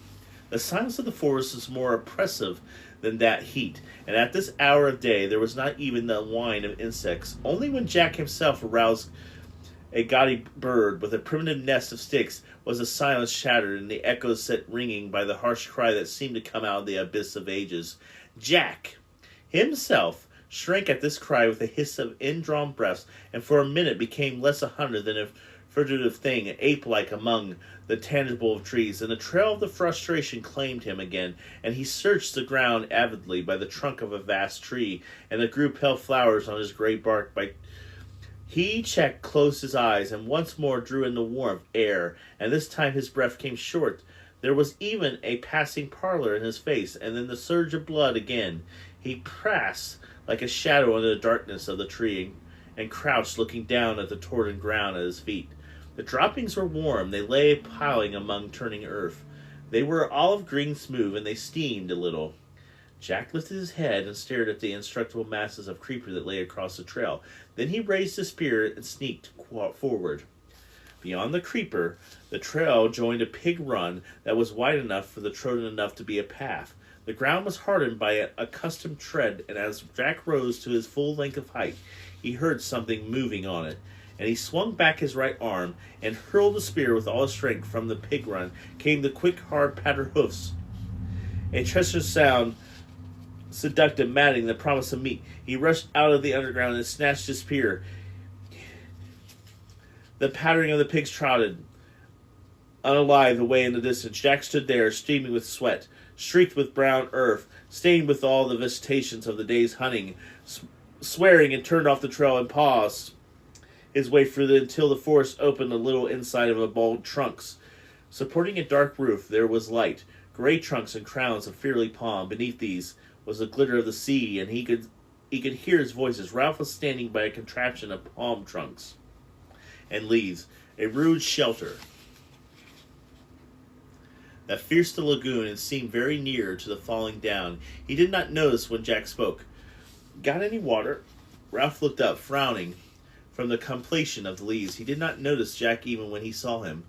Speaker 1: The silence of the forest was more oppressive than that heat, and at this hour of day there was not even the whine of insects. Only when Jack himself aroused a gaudy bird with a primitive nest of sticks was the silence shattered, and the echoes set ringing by the harsh cry that seemed to come out of the abyss of ages. Jack himself shrank at this cry with a hiss of indrawn breaths, and for a minute became less a hunter than a furtive thing, ape-like among the tangible of trees. And the trail of the frustration claimed him again, and he searched the ground avidly by the trunk of a vast tree, and the grew pale flowers on his gray bark. Jack closed his eyes, and once more drew in the warm air, and this time his breath came short. There was even a passing pallor in his face, and then the surge of blood again. He passed like a shadow into the darkness of the tree, and crouched looking down at the trodden ground at his feet. The droppings were warm. They lay piling among turning earth. They were olive green smooth, and they steamed a little. Jack lifted his head and stared at the indestructible masses of creeper that lay across the trail. Then he raised his spear and sneaked forward. Beyond the creeper, the trail joined a pig run that was wide enough for the trodden enough to be a path. The ground was hardened by an accustomed tread, and as Jack rose to his full length of height, he heard something moving on it. And he swung back his right arm and hurled the spear with all his strength. From the pig run came the quick, hard patter hoofs. A treacherous sound, seductive, maddening, the promise of meat. He rushed out of the underground and snatched his spear. The pattering of the pigs trotted unalive away in the distance. Jack stood there, steaming with sweat, streaked with brown earth, stained with all the visitations of the day's hunting, swearing, and turned off the trail and paused his way through until the forest opened a little inside of a bald trunks. Supporting a dark roof, there was light, gray trunks and crowns of fearly palm. Beneath these was the glitter of the sea, and he could hear his voices. Ralph was standing by a contraption of palm trunks and leaves, a rude shelter that pierced the lagoon and seemed very near to the falling down. He did not notice when Jack spoke. "Got any water?" Ralph looked up, frowning, from the completion of the leaves. He did not notice Jack even when he saw him.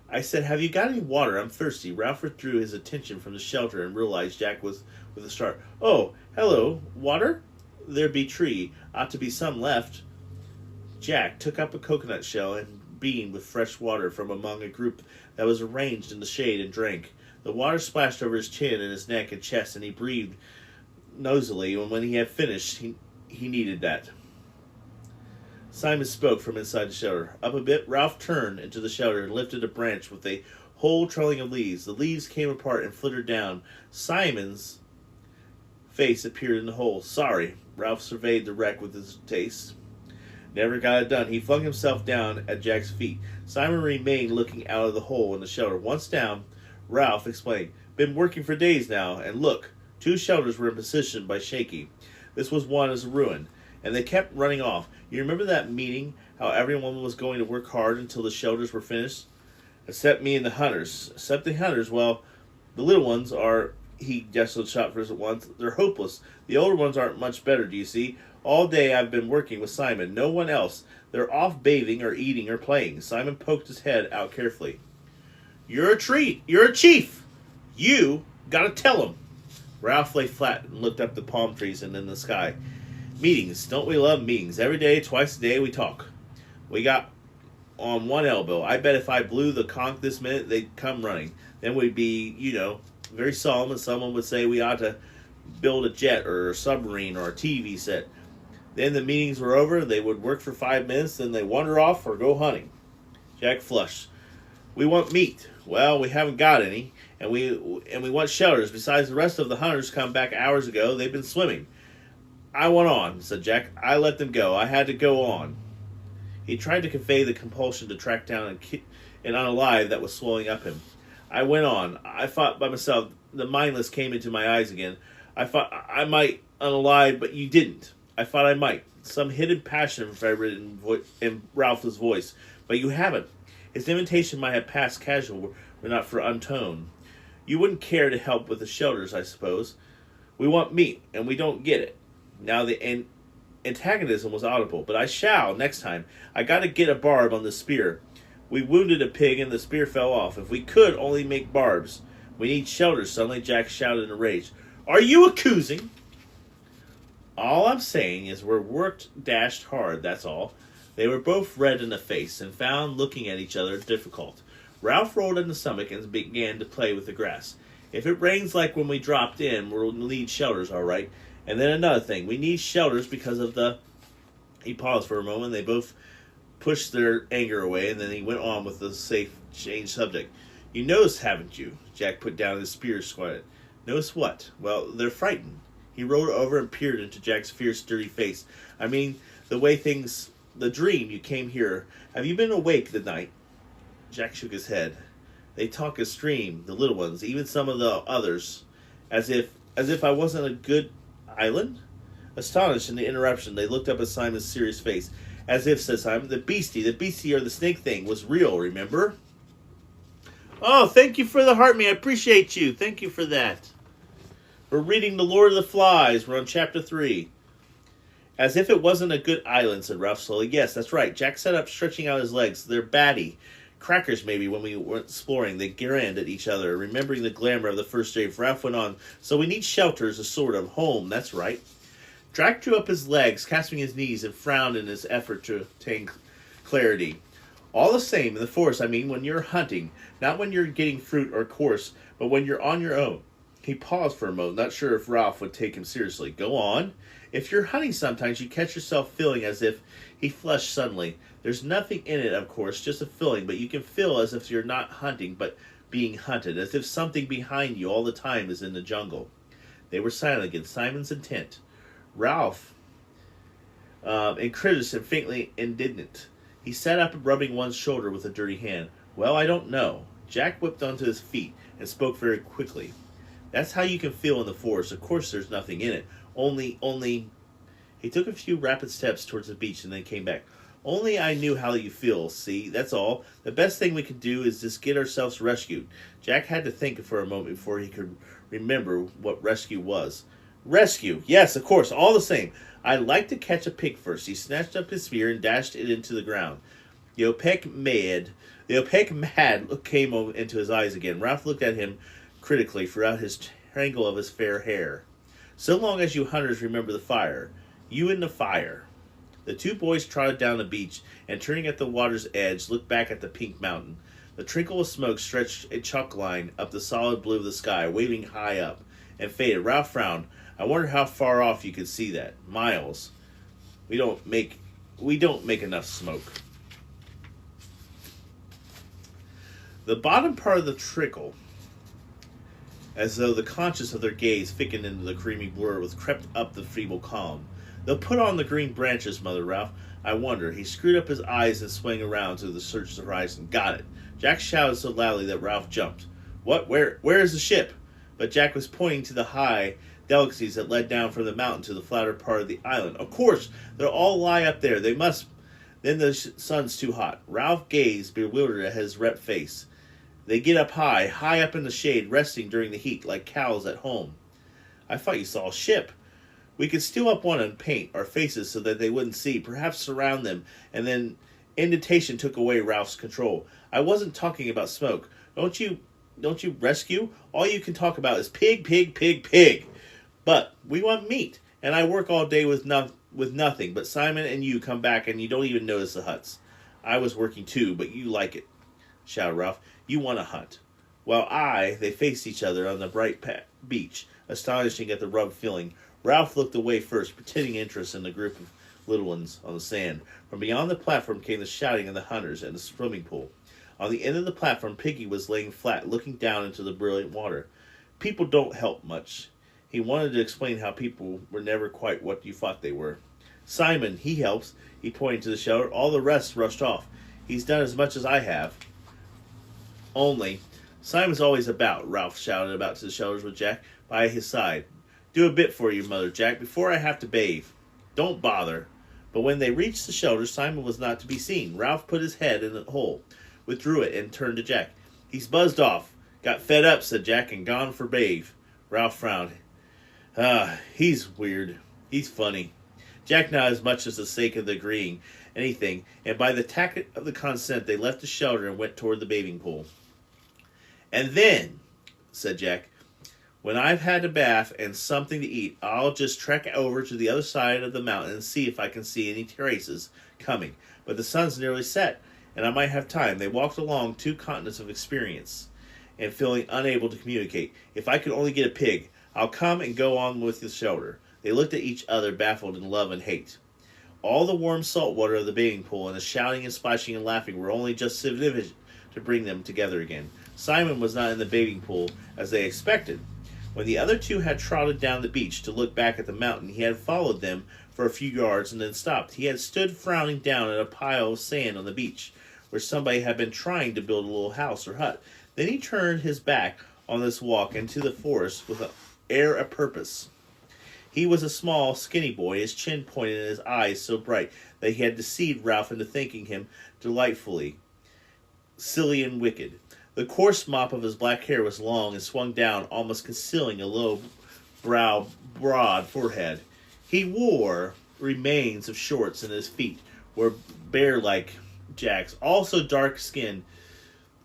Speaker 1: "I said, have you got any water? I'm thirsty." Ralph withdrew his attention from the shelter and realized Jack was with a start. "Oh, hello. Water? There be tree. Ought to be some left." Jack took up a coconut shell and beamed with fresh water from among a group that was arranged in the shade and drank. The water splashed over his chin and his neck and chest, and he breathed nosily, and when he had finished, he needed that. Simon spoke from inside the shelter. Up a bit, Ralph turned into the shelter and lifted a branch with a whole trailing of leaves. The leaves came apart and flittered down. Simon's face appeared in the hole. "Sorry." Ralph surveyed the wreck with his taste. "Never got it done." He flung himself down at Jack's feet. Simon remained looking out of the hole in the shelter. Once down, Ralph explained, "Been working for days now, and look, 2 shelters were in position by Shaky. This was one as a ruin, and they kept running off. You remember that meeting, how everyone was going to work hard until the shelters were finished? Except me and the hunters. Except the hunters, well, the little ones are, he gestured shot for us at once, they're hopeless. The older ones aren't much better, do you see? All day I've been working with Simon, no one else. They're off bathing or eating or playing. Simon poked his head out carefully. You're a treat. You're a chief. You gotta tell him. Ralph lay flat and looked up the palm trees and in the sky. Meetings. Don't we love meetings? Every day, twice a day, we talk. We got on one elbow. I bet if I blew the conch this minute, they'd come running. Then we'd be, very solemn, and someone would say we ought to build a jet or a submarine or a TV set. Then the meetings were over, they would work for 5 minutes, then they wander off or go hunting. Jack flushed. We want meat. Well, we haven't got any, and we want shelters. Besides, the rest of the hunters come back hours ago. They've been swimming. I went on, said Jack. I let them go. I had to go on. He tried to convey the compulsion to track down an unalive that was swelling up him. I went on. I fought by myself. The mindless came into my eyes again. I thought I might unalive, but you didn't. I thought I might. Some hidden passion vibrated in Ralph's voice. But you haven't. His invitation might have passed casual were not for untone. You wouldn't care to help with the shelters, I suppose. We want meat, and we don't get it. Now the antagonism was audible, but I shall next time. I got to get a barb on the spear. We wounded a pig, and the spear fell off. If we could only make barbs. We need shelters, suddenly Jack shouted in a rage. Are you accusing? All I'm saying is we're worked dashed hard, that's all. They were both red in the face and found looking at each other difficult. Ralph rolled in the stomach and began to play with the grass. If it rains like when we dropped in, we'll need shelters, all right. And then another thing, we need shelters because of the... He paused for a moment. They both pushed their anger away, and then he went on with the safe change subject. You noticed, haven't you? Jack put down his spear squatted. Notice what? Well, they're frightened. He rolled over and peered into Jack's fierce, dirty face. I mean, the way things... The dream you came here. Have you been awake the night? Jack shook his head. They talk a stream, the little ones, even some of the others, as if I wasn't a good island? Astonished in the interruption, they looked up at Simon's serious face. As if, said Simon, the beastie or the snake thing was real, remember? Oh, thank you for the heart me. I appreciate you. Thank you for that. We're reading The Lord of the Flies. We're on chapter 3. As if it wasn't a good island, said Ralph slowly. Yes, that's right. Jack sat up, stretching out his legs. They're batty. Crackers, maybe, when we were exploring. They grinned at each other, remembering the glamour of the first day. Ralph went on. So we need shelters, a sort of home, that's right. Jack drew up his legs, clasping his knees, and frowned in his effort to attain clarity. All the same, in the forest, I mean, when you're hunting, not when you're getting fruit or course, but when you're on your own. He paused for a moment, not sure if Ralph would take him seriously. Go on. If you're hunting sometimes, you catch yourself feeling as if... He flushed suddenly. There's nothing in it, of course, just a feeling, but you can feel as if you're not hunting, but being hunted, as if something behind you all the time is in the jungle. They were silent again. Simon's intent. Ralph, incredulous and faintly indignant. He sat up, rubbing one's shoulder with a dirty hand. Well, I don't know. Jack whipped onto his feet and spoke very quickly. That's how you can feel in the forest. Of course there's nothing in it. Only... He took a few rapid steps towards the beach and then came back. Only I knew how you feel, see? That's all. The best thing we could do is just get ourselves rescued. Jack had to think for a moment before he could remember what rescue was. Rescue! Yes, of course, all the same. I'd like to catch a pig first. He snatched up his spear and dashed it into the ground. The opaque mad came into his eyes again. Ralph looked at him critically throughout his tangle of his fair hair. So long as you hunters remember the fire. You and the fire. The two boys trotted down the beach, and turning at the water's edge, looked back at the pink mountain. The trickle of smoke stretched a chalk line up the solid blue of the sky, waving high up, and faded. Ralph frowned. I wonder how far off you could see that. Miles. We don't make enough smoke. The bottom part of the trickle, as though the conscience of their gaze thickened into the creamy blur, was crept up the feeble column. They'll put on the green branches, muttered Ralph. I wonder. He screwed up his eyes and swung around to the search the horizon. Got it. Jack shouted so loudly that Ralph jumped. What? Where is the ship? But Jack was pointing to the high delicacies that led down from the mountain to the flatter part of the island. Of course, they'll all lie up there. They must. Then the sun's too hot. Ralph gazed, bewildered at his red face. They get up high, high up in the shade, resting during the heat like cows at home. I thought you saw a ship. We could steal up one and paint our faces so that they wouldn't see, perhaps surround them, and then indentation took away Ralph's control. I wasn't talking about smoke. Don't you rescue? All you can talk about is pig, pig, pig, pig. But we want meat, and I work all day with nothing. But Simon and you come back, and you don't even notice the huts. I was working too, but you like it, shouted Ralph. You want a hunt. They faced each other on the bright beach, astonishing at the rub feeling. Ralph looked away first, pretending interest in the group of little ones on the sand. From beyond the platform came the shouting of the hunters and the swimming pool. On the end of the platform, Piggy was laying flat, looking down into the brilliant water. People don't help much. He wanted to explain how people were never quite what you thought they were. Simon, he helps. He pointed to the shelter. All the rest rushed off. He's done as much as I have. Only, Simon's always about, Ralph shouted about to the shelters with Jack by his side. Do a bit for you, Mother Jack, before I have to bathe. Don't bother. But when they reached the shelter, Simon was not to be seen. Ralph put his head in the hole, withdrew it, and turned to Jack. He's buzzed off. Got fed up, said Jack, and gone for bathe. Ralph frowned. He's weird. He's funny. Jack nodded as much as the sake of agreeing anything, and by the tact of the consent, they left the shelter and went toward the bathing pool. And then, said Jack, when I've had a bath and something to eat, I'll just trek over to the other side of the mountain and see if I can see any traces coming. But the sun's nearly set, and I might have time. They walked along 2 continents of experience and feeling unable to communicate. If I could only get a pig, I'll come and go on with the shelter. They looked at each other, baffled in love and hate. All the warm salt water of the bathing pool and the shouting and splashing and laughing were only just sufficient to bring them together again. Simon was not in the bathing pool as they expected. When the other 2 had trotted down the beach to look back at the mountain, he had followed them for a few yards and then stopped. He had stood frowning down at a pile of sand on the beach, where somebody had been trying to build a little house or hut. Then he turned his back on this walk into the forest with an air of purpose. He was a small, skinny boy, his chin pointed and his eyes so bright that he had deceived Ralph into thinking him delightfully silly and wicked. The coarse mop of his black hair was long and swung down, almost concealing a low broad forehead. He wore remains of shorts, and his feet were bare like Jack's, also dark-skinned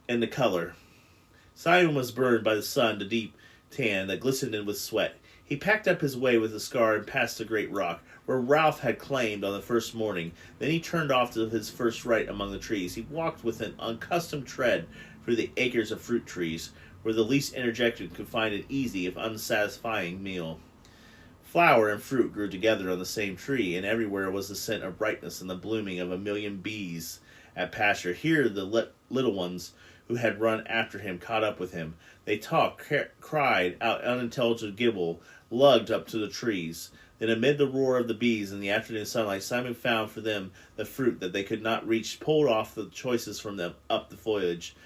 Speaker 1: in the color. Simon was burned by the sun to deep tan that glistened with sweat. He packed up his way with a scar and passed the great rock, where Ralph had claimed on the first morning. Then he turned off to his first right among the trees. He walked with an unaccustomed tread through the acres of fruit trees, where the least energetic could find an easy if unsatisfying meal. Flower and fruit grew together on the same tree, and everywhere was the scent of brightness and the blooming of a million bees at pasture. Here the little ones who had run after him caught up with him. They talked, cried out unintelligible gibble, lugged up to the trees. Then amid the roar of the bees in the afternoon sunlight, Simon found for them the fruit that they could not reach, pulled off the choicest from them up the foliage,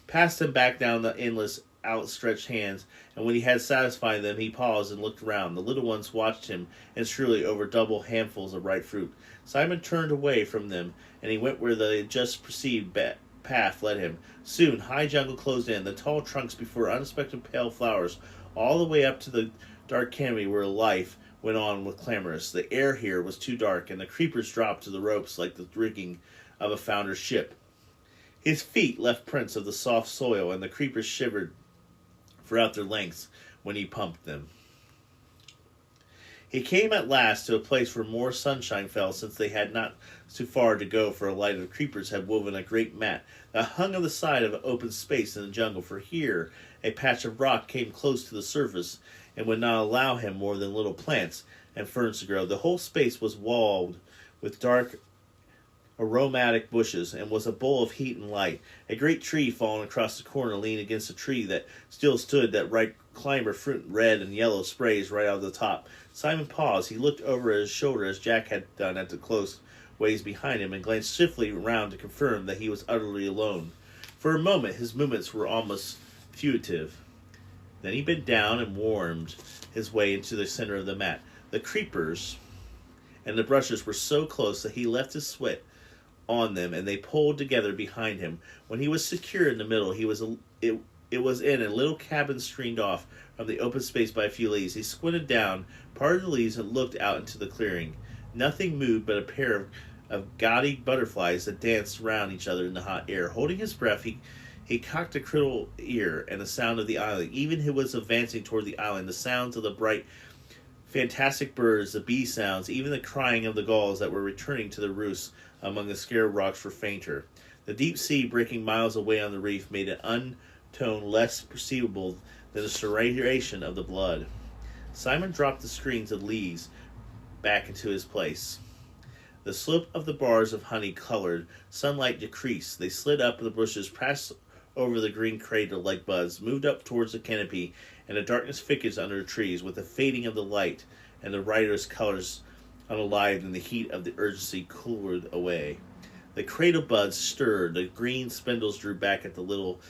Speaker 1: passed them back down the endless outstretched hands, and when he had satisfied them, he paused and looked around. The little ones watched him instrumentally over double handfuls of ripe fruit. Simon turned away from them, and he went where the just perceived path led him. Soon, high jungle closed in, the tall trunks before unexpected pale flowers, all the way up to the dark canopy where life went on with clamorous. The air here was too dark, and the creepers dropped to the ropes like the rigging of a founder's ship. His feet left prints of the soft soil, and the creepers shivered throughout their lengths when he pumped them. He came at last to a place where more sunshine fell, since they had not too far to go, for a light of creepers had woven a great mat that hung on the side of an open space in the jungle, for here a patch of rock came close to the surface and would not allow him more than little plants and ferns to grow. The whole space was walled with dark aromatic bushes, and was a bowl of heat and light. A great tree fallen across the corner leaned against a tree that still stood, that ripe climber fruit, red and yellow sprays right out of the top. Simon paused. He looked over his shoulder as Jack had done at the close ways behind him, and glanced swiftly around to confirm that he was utterly alone. For a moment his movements were almost fugitive. Then he bent down and wormed his way into the center of the mat. The creepers and the brushes were so close that he left his sweat on them, and they pulled together behind him. When he was secure in the middle, it was in a little cabin screened off from the open space by a few leaves. He squinted down part of the leaves and looked out into the clearing. Nothing moved but a pair of gaudy butterflies that danced round each other in the hot air. Holding his breath, he cocked a critical ear and the sound of the island. Even he was advancing toward the island, the sounds of the bright, fantastic birds, the bee sounds, even the crying of the gulls that were returning to their roosts among the scarred rocks were fainter. The deep sea, breaking miles away on the reef, made an undertone less perceivable than the serration of the blood. Simon dropped the screens of leaves back into his place. The slope of the bars of honey-colored sunlight decreased. They slid up the bushes, passed over the green crater like buds, moved up towards the canopy, and the darkness thickens under the trees with the fading of the light, and the rider's colors unalive in the heat of the urgency cooled away. The cradle buds stirred, the green spindles drew back at the little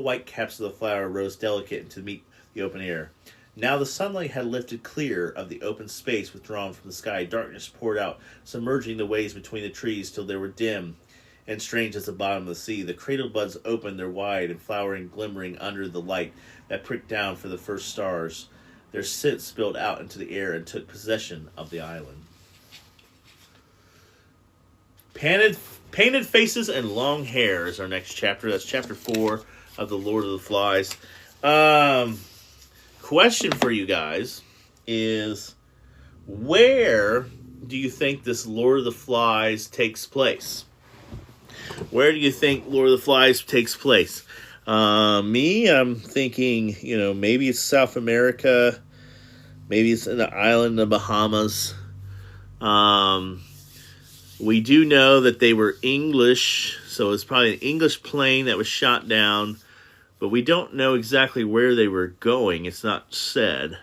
Speaker 1: white caps of the flower rose delicate to meet the open air. Now the sunlight had lifted clear of the open space withdrawn from the sky. Darkness poured out, submerging the waves between the trees till they were dim and strange as the bottom of the sea. The cradle buds opened their wide and flowering, glimmering under the light that pricked down for the first stars. Their scent spilled out into the air and took possession of the island. Painted Faces and Long Hair is our next chapter. That's chapter 4 of The Lord of the Flies. Question for you guys is, where do you think this Lord of the Flies takes place? Where do you think Lord of the Flies takes place? I'm thinking, maybe it's South America. Maybe it's in the island of Bahamas. We do know that they were English, so it's probably an English plane that was shot down, but we don't know exactly where they were going. It's not said.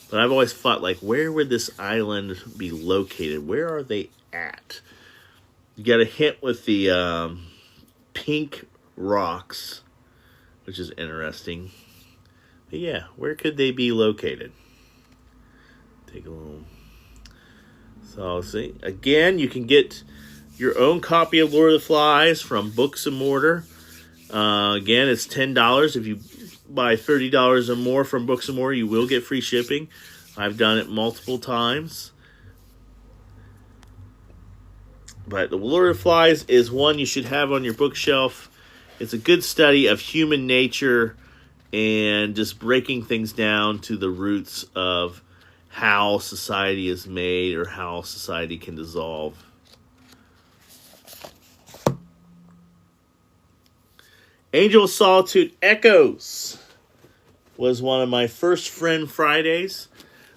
Speaker 1: But I've always thought, where would this island be located? Where are they at? You got a hint with the pink rocks, which is interesting. But yeah, where could they be located? Take a little... So, see, again, you can get your own copy of Lord of the Flies from Books and Mortar. Again, it's $10. If you buy $30 or more from Books and Mortar, you will get free shipping. I've done it multiple times. But the Lord of the Flies is one you should have on your bookshelf. It's a good study of human nature and just breaking things down to the roots of how society is made or how society can dissolve. Angel of Solitude Echoes was one of my first Friend Fridays.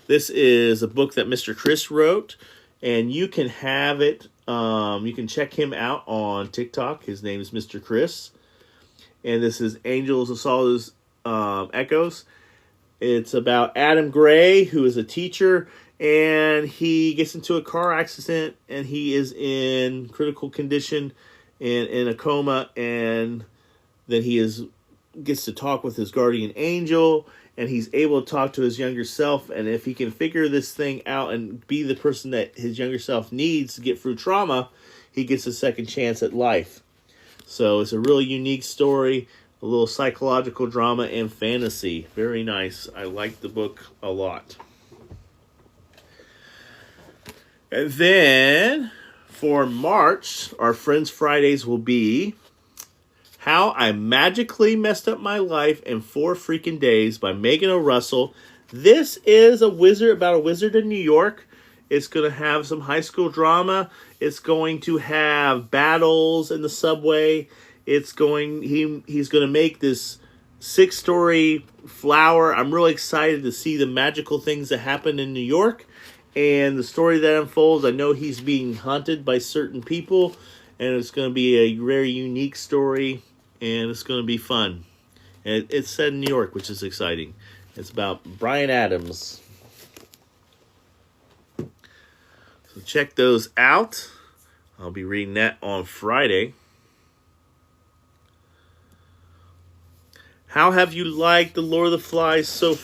Speaker 1: This is a book that Mr. Chris wrote, and you can have it. You can check him out on TikTok. His name is Mr. Chris. And this is Angels of Solitude Echoes. It's about Adam Gray, who is a teacher, and he gets into a car accident, and he is in critical condition and in a coma, and then gets to talk with his guardian angel, and he's able to talk to his younger self, and if he can figure this thing out and be the person that his younger self needs to get through trauma, he gets a second chance at life. So it's a really unique story. A little psychological drama and fantasy. Very nice. I like the book a lot. And then, for March, our Friends Fridays will be How I Magically Messed Up My Life in 4 Freaking Days by Megan O'Russell. This is about a wizard in New York. It's going to have some high school drama. It's going to have battles in the subway. He's going to make this 6-story flower. I'm really excited to see the magical things that happen in New York and the story that unfolds. I know he's being hunted by certain people, and it's going to be a very unique story, and it's going to be fun. And it's set in New York, which is exciting. It's about Bryan Adams. So check those out. I'll be reading that on Friday. How have you liked The Lord of the Flies so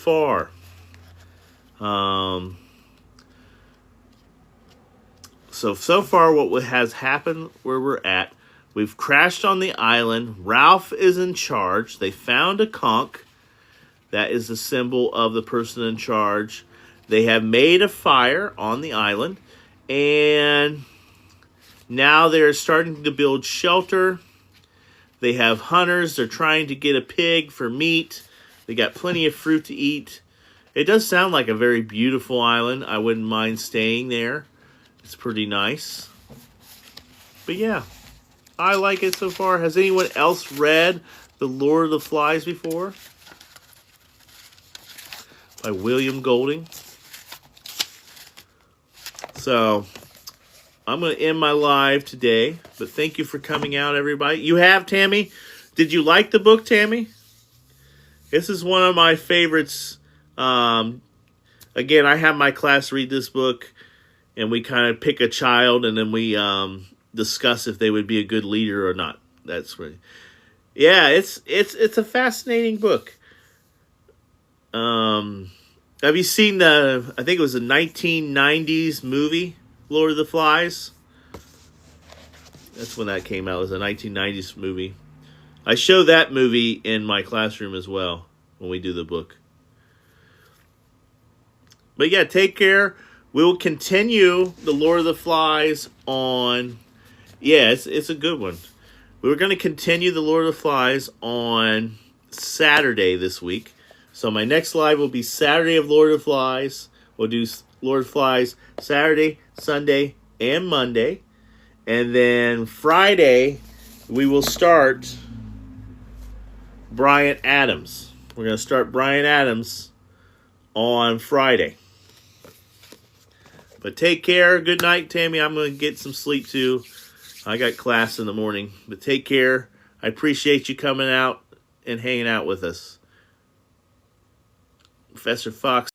Speaker 1: So far what has happened where we're at, we've crashed on the island. Ralph is in charge. They found a conch. That is the symbol of the person in charge. They have made a fire on the island. And now they're starting to build shelter. They have hunters. They're trying to get a pig for meat. They got plenty of fruit to eat. It does sound like a very beautiful island. I wouldn't mind staying there. It's pretty nice. But yeah, I like it so far. Has anyone else read The Lord of the Flies before? By William Golding. So, I'm going to end my live today. But thank you for coming out, everybody. You have, Tammy? Did you like the book, Tammy? This is one of my favorites. Again, I have my class read this book. And we kind of pick a child, and then we discuss if they would be a good leader or not. That's really, yeah. It's a fascinating book. Have you seen the? I think it was a 1990s movie, Lord of the Flies. That's when that came out. It was a 1990s movie. I show that movie in my classroom as well when we do the book. But yeah, take care. We will continue The Lord of the Flies on... Yeah, it's a good one. We're going to continue The Lord of the Flies on Saturday this week. So my next live will be Saturday of Lord of the Flies. We'll do Lord of the Flies Saturday, Sunday, and Monday. And then Friday, we will start Bryan Adams. We're going to start Bryan Adams on Friday. But take care. Good night, Tammy. I'm going to get some sleep, too. I got class in the morning. But take care. I appreciate you coming out and hanging out with us. Professor Fox.